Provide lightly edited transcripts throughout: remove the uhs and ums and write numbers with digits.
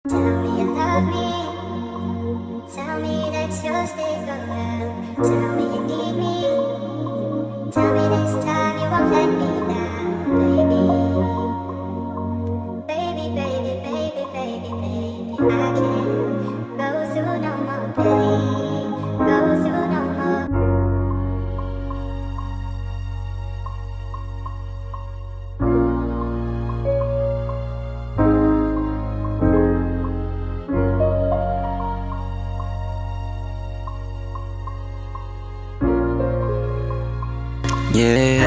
Tell me you love me. Tell me that you'll stick around. Tell me you need me. Tell me this time you won't let me down, baby. Baby, baby, baby, baby, baby. I can't go through no more pain. Go through no more. Yeah.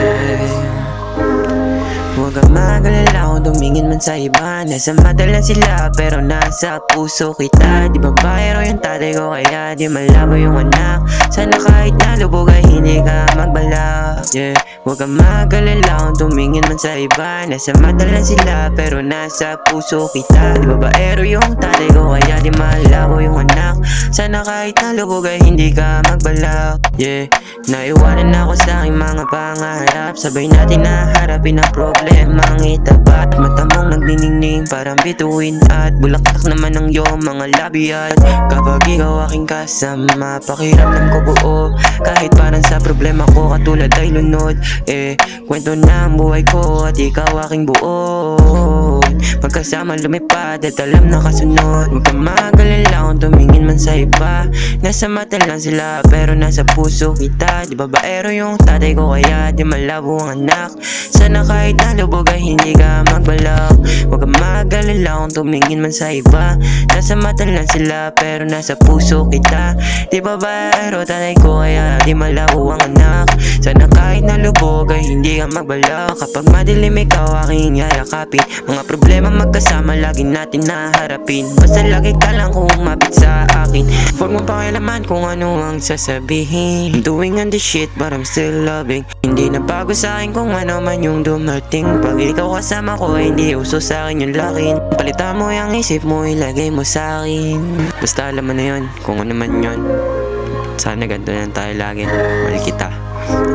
Huwag kang mag-alala kung tumingin man sa iba. Nasa mata lang sila pero nasa puso kita. Di ba bayro yung tatay ko kaya di malabo yung anak. Sana kahit nalubog ay hindi ka magbala. Yeah. Huwag kang mag-alala kung tumingin man sa iba. Nasa mata lang sila pero nasa puso kita. Di ba bayro yung tatay ko kaya di malabo yung anak. Sana kahit nalubog ay hindi ka magbala. Yeah. Naiwanan ako sa aking mga pangarap. Sabay natin na harapin ang problemang itapat. Mata mong nagniningning parang bituin. At bulaklak naman ang iyong mga labi. At kapag ikaw aking kasama, pakiramdam ko buo. Kahit parang sa problema ko katulad ay lunod. Kwento na ang buhay ko at ikaw aking buo. Magkasama lumipad at alam na kasunod. Huwag kang mag-alala kung tumingin man sa iba. Nasa mata lang sila pero nasa puso kita. Di ba baero yung tatay ko kaya di malabo ang anak. Sana kahit nalubog ay hindi ka magbalak. Huwag kang mag-alala kung tumingin man sa iba. Nasa mata lang sila pero nasa puso kita. Di ba baero tatay ko kaya di malabo ang anak. Sana kahit nalubog ay hindi ka magbalak. Kapag madilim ikaw aking yayakapin. Mga problema magkasama lagi natin naharapin. Basta lagi ka lang kumapit sa akin. Huwag mo pakialaman kung ano ang sasabihin. I'm doing on this shit but I'm still loving. Hindi na bago sa akin kung ano man yung dumating. Pag ikaw kasama ko ay hindi uso sa akin yung lakin. Palitan mo yung isip mo, ilagay mo sa akin. Basta alam mo na yun, kung ano man yun. Sana ganito lang tayo lagi. Mahal kita,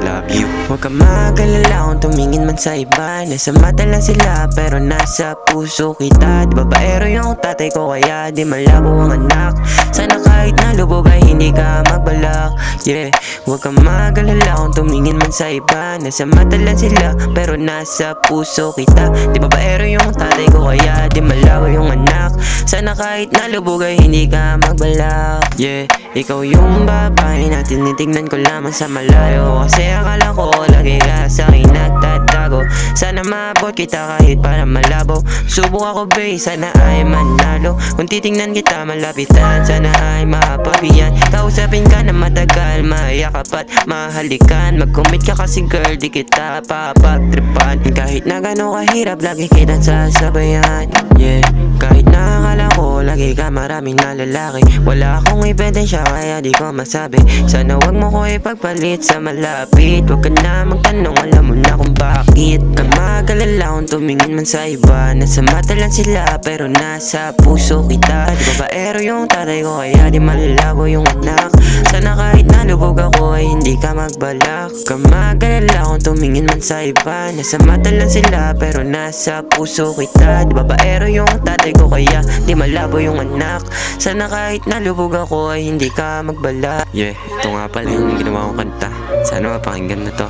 love you. Huwag kang mag-alala kung tumingin man sa iba. Nasa mata lang sila pero nasa puso kita. Di ba baero yung tatay ko kaya di malabo ang anak. Sana kahit nalubog ay hindi ka magbalak. Yeah. Huwag kang mag-alala kung tumingin man sa iba. Nasa mata lang sila pero nasa puso kita. Di ba baero yung tatay ko kaya di malabo yung anak. Sana kahit nalubog ay hindi ka magbalak. Yeah. Ikaw yung babae na tinitignan ko lamang sa malayo. Kasi akala ko lagi ka sa akin nagtatago. Sana maabot kita kahit para malabo. Subok ako babe, sana ay manalo. Kung titingnan kita malapitan, sana ay mapabiyan. Kausapin ka na matagal, mayakap at mahalikan. Mag-commit ka kasi girl, di kita papagtripan. Kahit na gano'ng kahirap, lagi kitang sasabayan. Yeah, kahit nakakala ko lagi ka maraming na lalaki. Wala akong ebidensya kaya di ko masabi. Sana wag mo ko ipagpalit sa malapit. Wag ka na magtanong, alam mo na kung bakit. Ka mag-alala kung tumingin man sa iba. Nasa mata lang sila pero nasa puso kita. Di ba baero yung tatay ko kaya di malalago yung anak. Sana kahit nalubog ako ay hindi ka magbalak. Ka mag-alala kung tumingin man sa iba. Nasa mata lang sila pero nasa puso kita. Di ba baero yung tatay ko kaya di malabo yung anak. Sana kahit nalubog ako ay hindi ka magbalak. Yeah, ito nga pala yung ginawa kong kanta. Sana mapakinggan na to.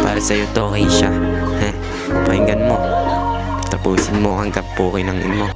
Para sa'yo to, Keisha. Pakinggan mo. Tapusin mo hanggang pukin ng imo.